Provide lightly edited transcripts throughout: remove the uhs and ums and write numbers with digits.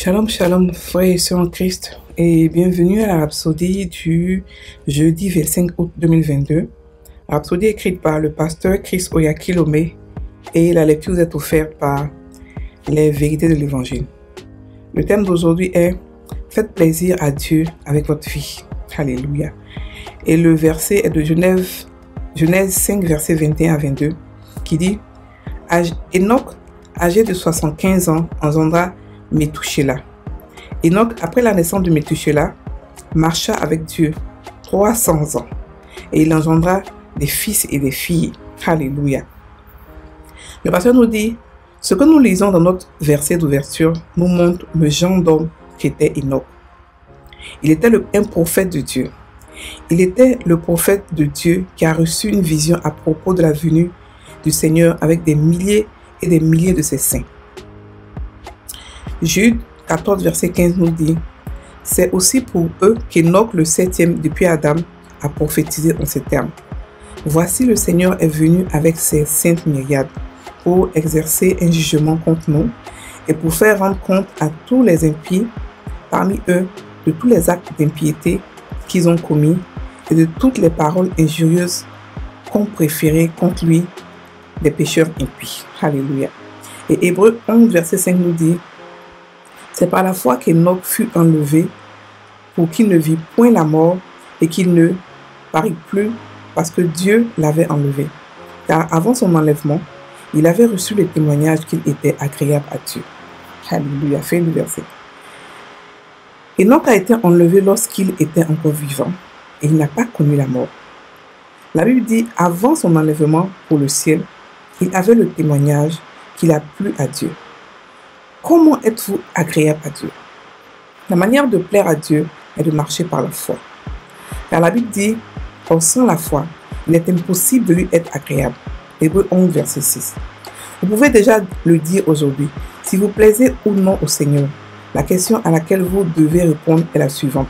Shalom, shalom, frères et sœurs en Christ, et bienvenue à la Rhapsodie du jeudi 25 août 2022. La Rhapsodie écrite par le pasteur Chris Oyakilome et la lecture vous est offerte par les vérités de l'Évangile. Le thème d'aujourd'hui est « Faites plaisir à Dieu avec votre vie ». Alléluia. Et le verset est de Genèse 5, verset 21 à 22, qui dit « Enoch, âgé de 75 ans, engendra Méthusélah. Enoch, après la naissance de Méthusélah, marcha avec Dieu 300 ans, et il engendra des fils et des filles. Alléluia. Le pasteur nous dit, ce que nous lisons dans notre verset d'ouverture nous montre le genre d'homme qu'était Enoch. Il était un prophète de Dieu. Il était le prophète de Dieu qui a reçu une vision à propos de la venue du Seigneur avec des milliers et des milliers de ses saints. Jude 14, verset 15 nous dit « C'est aussi pour eux qu'Enoch, le septième depuis Adam, a prophétisé en ces termes. Voici le Seigneur est venu avec ses saintes myriades pour exercer un jugement contre nous et pour faire rendre compte à tous les impies parmi eux de tous les actes d'impiété qu'ils ont commis et de toutes les paroles injurieuses qu'ont préférées contre lui des pécheurs impies. » Alléluia. Et Hébreux 11, verset 5 nous dit « C'est par la foi qu'Enoch fut enlevé pour qu'il ne vit point la mort et qu'il ne parut plus parce que Dieu l'avait enlevé. Car avant son enlèvement, il avait reçu le témoignage qu'il était agréable à Dieu. » Alléluia. Fin du verset. Enoch a été enlevé lorsqu'il était encore vivant et il n'a pas connu la mort. La Bible dit, avant son enlèvement pour le ciel, il avait le témoignage qu'il a plu à Dieu. Comment êtes-vous agréable à Dieu? La manière de plaire à Dieu est de marcher par la foi. Car la Bible dit, or sans la foi, il est impossible de lui être agréable. Hébreux 11, verset 6. Vous pouvez déjà le dire aujourd'hui, si vous plaisez ou non au Seigneur. La question à laquelle vous devez répondre est la suivante.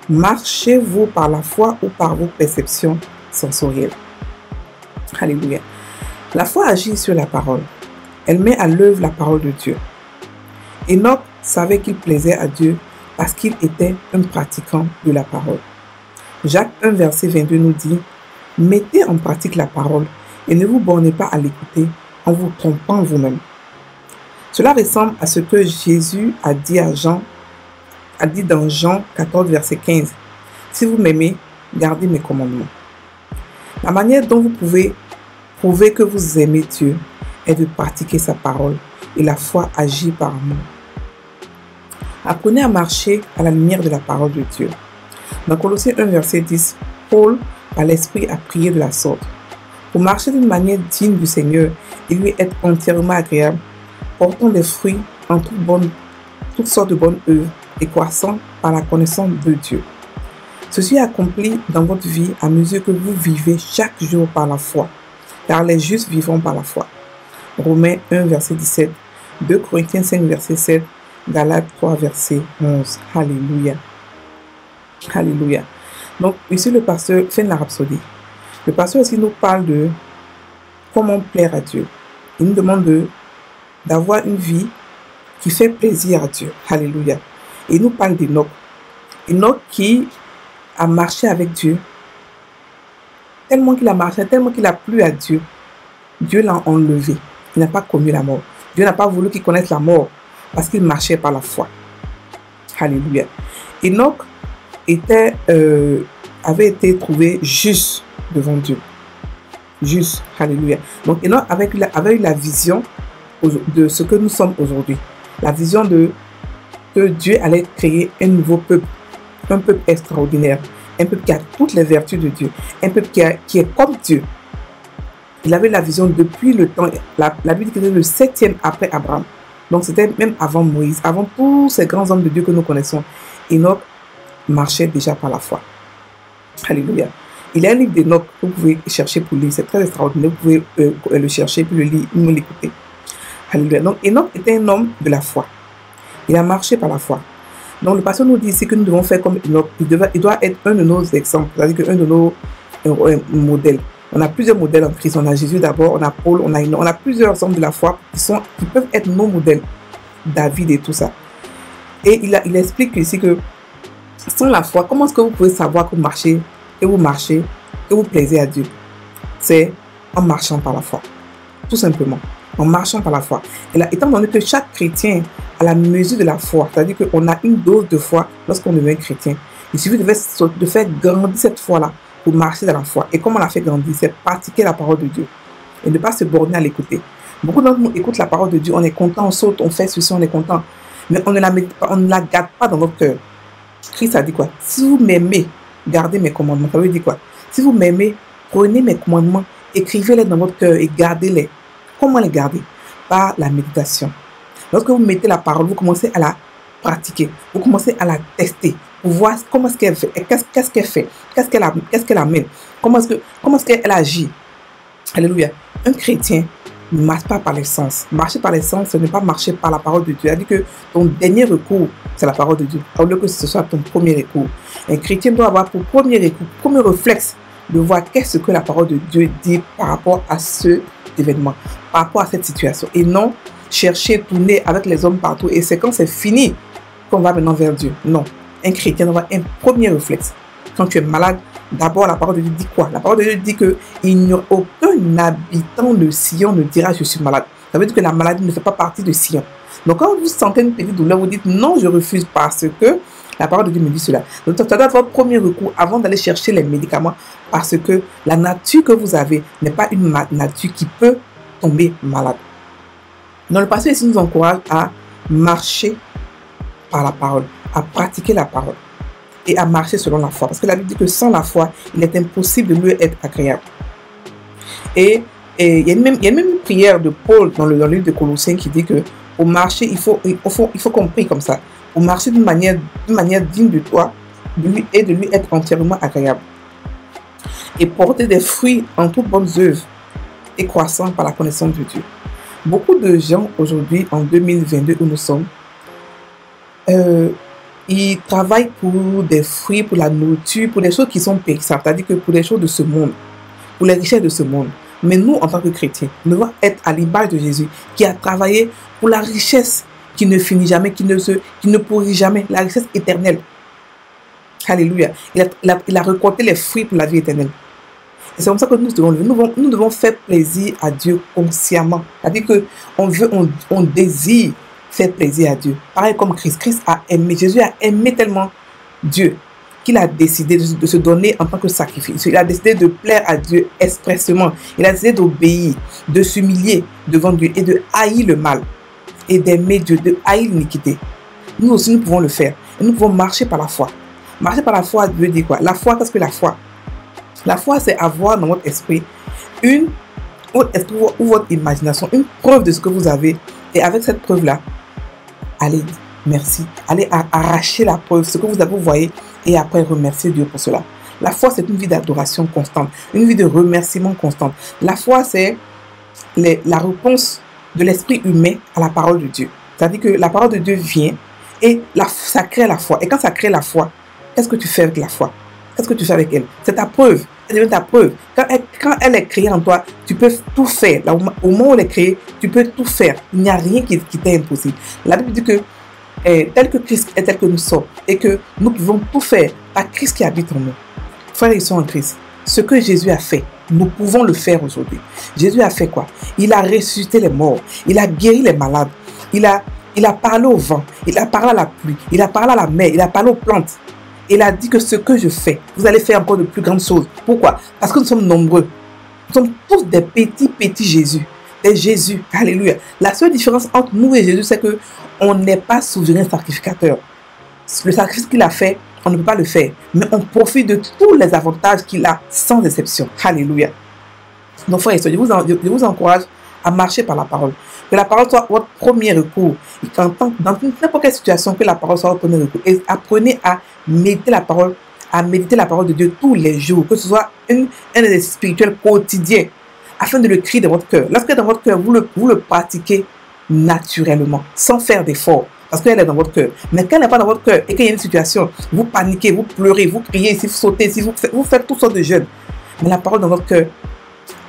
Marchez-vous par la foi ou par vos perceptions sensorielles? Alléluia. La foi agit sur la parole. Elle met à l'œuvre la parole de Dieu. Enoch savait qu'il plaisait à Dieu parce qu'il était un pratiquant de la parole. Jacques 1, verset 22 nous dit « Mettez en pratique la parole et ne vous bornez pas à l'écouter en vous trompant vous-même. » Cela ressemble à ce que Jésus a dit dans Jean 14, verset 15. « Si vous m'aimez, gardez mes commandements. » La manière dont vous pouvez prouver que vous aimez Dieu est de pratiquer sa parole et la foi agit par amour. Apprenez à marcher à la lumière de la parole de Dieu. Dans Colossiens 1, verset 10, Paul, par l'Esprit, a prié de la sorte. Pour marcher d'une manière digne du Seigneur et lui être entièrement agréable, portant des fruits en toutes sortes de bonnes œuvres et croissant par la connaissance de Dieu. Ceci est accompli dans votre vie à mesure que vous vivez chaque jour par la foi, car les justes vivront par la foi. Romains 1, verset 17, 2 Corinthiens 5, verset 7, Galates 3, verset 11. Alléluia. Alléluia. Donc, ici, le pasteur fait la rhapsodie. Le pasteur ici nous parle de comment plaire à Dieu. Il nous demande d'avoir une vie qui fait plaisir à Dieu. Alléluia. Et il nous parle d'Enoch. Enoch qui a marché avec Dieu. Tellement qu'il a marché, tellement qu'il a plu à Dieu, Dieu l'a enlevé. Il n'a pas connu la mort. Dieu n'a pas voulu qu'il connaisse la mort parce qu'il marchait par la foi. Alléluia. Enoch avait été trouvé juste devant Dieu. Juste. Alléluia. Donc Enoch avait eu la vision de ce que nous sommes aujourd'hui. La vision que Dieu allait créer un nouveau peuple. Un peuple extraordinaire. Un peuple qui a toutes les vertus de Dieu. Un peuple qui est comme Dieu. Il avait la vision depuis le temps, la Bible dit que c'était le septième après Abraham. Donc c'était même avant Moïse, avant tous ces grands hommes de Dieu que nous connaissons. Enoch marchait déjà par la foi. Alléluia. Il y a un livre d'Enoch que vous pouvez chercher pour lire. C'est très extraordinaire. Vous pouvez le chercher puis le lire, nous l'écouter. Alléluia. Donc Enoch était un homme de la foi. Il a marché par la foi. Donc le pasteur nous dit ici que nous devons faire comme Enoch. Il doit être un de nos exemples, c'est-à-dire un de nos modèles. On a plusieurs modèles en Christ. On a Jésus d'abord, on a Paul, on a plusieurs hommes de la foi qui peuvent être nos modèles. David et tout ça. Et il explique ici que sans la foi, comment est-ce que vous pouvez savoir que vous marchez, que vous plaisez à Dieu? C'est en marchant par la foi. Tout simplement. En marchant par la foi. Et là, étant donné que chaque chrétien a la mesure de la foi, c'est-à-dire qu'on a une dose de foi lorsqu'on devient chrétien. Il suffit de faire grandir cette foi-là pour marcher dans la foi. Et comment on la fait grandir? C'est pratiquer la parole de Dieu. Et ne pas se borner à l'écouter. Beaucoup d'entre nous écoutent la parole de Dieu, on est content, on saute, on fait ceci, on est content. Mais on ne la médite pas, on ne la garde pas dans notre cœur. Christ a dit quoi? Si vous m'aimez, gardez mes commandements. Ça veut dire quoi? Si vous m'aimez, prenez mes commandements, écrivez-les dans votre cœur et gardez-les. Comment les garder? Par la méditation. Lorsque vous mettez la parole, vous commencez à la pratiquer. Vous commencez à la tester. Pour voir comment est-ce qu'elle fait. Qu'est-ce qu'elle fait? Qu'est-ce qu'elle amène? Comment est-ce qu'elle agit? Alléluia. Un chrétien ne marche pas par les sens. Marcher par les sens, ce n'est pas marcher par la parole de Dieu. C'est-à-dire que ton dernier recours, c'est la parole de Dieu. Au lieu que ce soit ton premier recours. Un chrétien doit avoir pour premier recours, premier réflexe, de voir qu'est-ce que la parole de Dieu dit par rapport à cet événement, par rapport à cette situation. Et non chercher, tourner avec les hommes partout. Et c'est quand c'est fini qu'on va maintenant vers Dieu. Non. Un chrétien doit avoir un premier réflexe. Quand tu es malade, d'abord la parole de Dieu dit quoi? La parole de Dieu dit qu'il n'y a aucun habitant de Sion ne dira je suis malade. Ça veut dire que la maladie ne fait pas partie de Sion. Donc quand vous sentez une petite douleur, vous dites non, je refuse parce que la parole de Dieu me dit cela. Donc ça doit être votre premier recours avant d'aller chercher les médicaments parce que la nature que vous avez n'est pas une nature qui peut tomber malade. Donc le pasteur ici nous encourage à marcher par la parole, à pratiquer la parole et à marcher selon la foi. Parce que la Bible dit que sans la foi, il est impossible de lui être agréable. Et il y a même une prière de Paul dans le livre de Colossiens qui dit que pour marcher, il faut qu'on prie comme ça. Pour marcher d'une manière digne de toi et de lui être entièrement agréable. Et porter des fruits en toutes bonnes œuvres et croissant par la connaissance de Dieu. Beaucoup de gens aujourd'hui, en 2022 où nous sommes, ils travaillent pour des fruits, pour la nourriture, pour des choses qui sont périssables, c'est-à-dire que pour des choses de ce monde, pour les richesses de ce monde. Mais nous, en tant que chrétiens, nous devons être à l'image de Jésus, qui a travaillé pour la richesse qui ne finit jamais, qui ne pourrit jamais, la richesse éternelle. Alléluia. Il a récolté les fruits pour la vie éternelle. Et c'est comme ça que nous devons lever. Nous devons faire plaisir à Dieu consciemment. C'est-à-dire qu'on désire faire plaisir à Dieu. Pareil comme Christ. Christ a aimé. Jésus a aimé tellement Dieu qu'il a décidé de se donner en tant que sacrifice. Il a décidé de plaire à Dieu expressément. Il a décidé d'obéir, de s'humilier devant Dieu et de haïr le mal. Et d'aimer Dieu, de haïr l'iniquité. Nous aussi, nous pouvons le faire. Et nous pouvons marcher par la foi. Marcher par la foi veut dire quoi? La foi, qu'est-ce que la foi? La foi, c'est avoir dans votre esprit ou votre imagination, une preuve de ce que vous avez. Et avec cette preuve-là, allez, merci. Allez arracher la preuve, ce que vous avez, vous voyez, et après remercier Dieu pour cela. La foi, c'est une vie d'adoration constante, une vie de remerciement constante. La foi, c'est la réponse de l'esprit humain à la parole de Dieu. C'est-à-dire que la parole de Dieu vient et ça crée la foi. Et quand ça crée la foi, qu'est-ce que tu fais avec la foi? Qu'est-ce que tu fais avec elle? C'est ta preuve. Elle devient ta preuve. Quand elle est créée en toi, tu peux tout faire. Là, au moment où elle est créée, tu peux tout faire. Il n'y a rien qui t'est impossible. La Bible dit que tel que Christ est tel que nous sommes et que nous pouvons tout faire par Christ qui habite en nous. Frères et sœurs en Christ, ce que Jésus a fait, nous pouvons le faire aujourd'hui. Jésus a fait quoi? Il a ressuscité les morts. Il a guéri les malades. Il a parlé au vent. Il a parlé à la pluie. Il a parlé à la mer. Il a parlé aux plantes. Il a dit que ce que je fais, vous allez faire encore de plus grandes choses. Pourquoi? Parce que nous sommes nombreux. Nous sommes tous des petits Jésus. Des Jésus. Alléluia. La seule différence entre nous et Jésus, c'est qu'on n'est pas souverain sacrificateur. Le sacrifice qu'il a fait, on ne peut pas le faire. Mais on profite de tous les avantages qu'il a sans exception. Alléluia. Donc, frères et sœurs, je vous encourage à marcher par la parole. Que la parole soit votre premier recours. Et dans n'importe quelle situation, que la parole soit votre premier recours. Et apprenez à méditer la parole de Dieu tous les jours. Que ce soit un exercice spirituel quotidien. Afin de le crier dans votre cœur. Lorsque dans votre cœur, vous le pratiquez naturellement. Sans faire d'effort. Parce qu'elle est dans votre cœur. Mais quand elle n'est pas dans votre cœur et qu'il y a une situation, vous paniquez, vous pleurez, vous criez, si vous sautez, si vous faites toutes sortes de jeûnes. Mais la parole dans votre cœur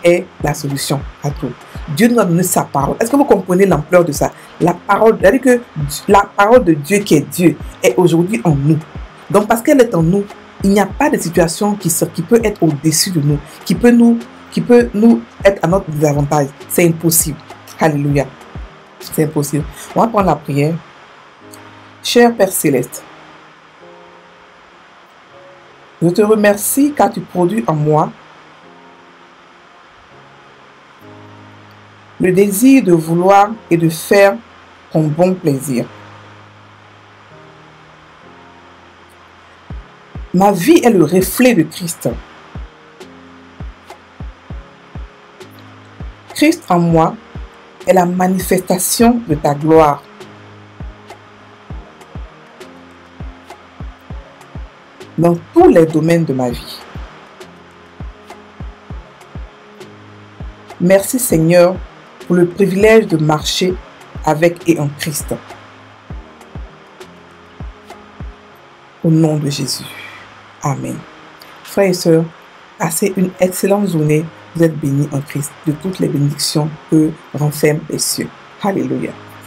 est la solution à tout. Dieu nous a donné sa parole. Est-ce que vous comprenez l'ampleur de ça? La parole, c'est-à-dire que la parole de Dieu qui est Dieu est aujourd'hui en nous. Donc parce qu'elle est en nous, il n'y a pas de situation qui peut être au-dessus de nous, qui peut nous être à notre désavantage. C'est impossible. Alléluia. C'est impossible. On va prendre la prière. Cher Père Céleste, je te remercie car tu produis en moi le désir de vouloir et de faire ton bon plaisir. Ma vie est le reflet de Christ. Christ en moi est la manifestation de ta gloire. Dans tous les domaines de ma vie. Merci Seigneur pour le privilège de marcher avec et en Christ. Au nom de Jésus. Amen. Frères et sœurs, passez une excellente journée. Vous êtes bénis en Christ de toutes les bénédictions que renferment les cieux. Alléluia.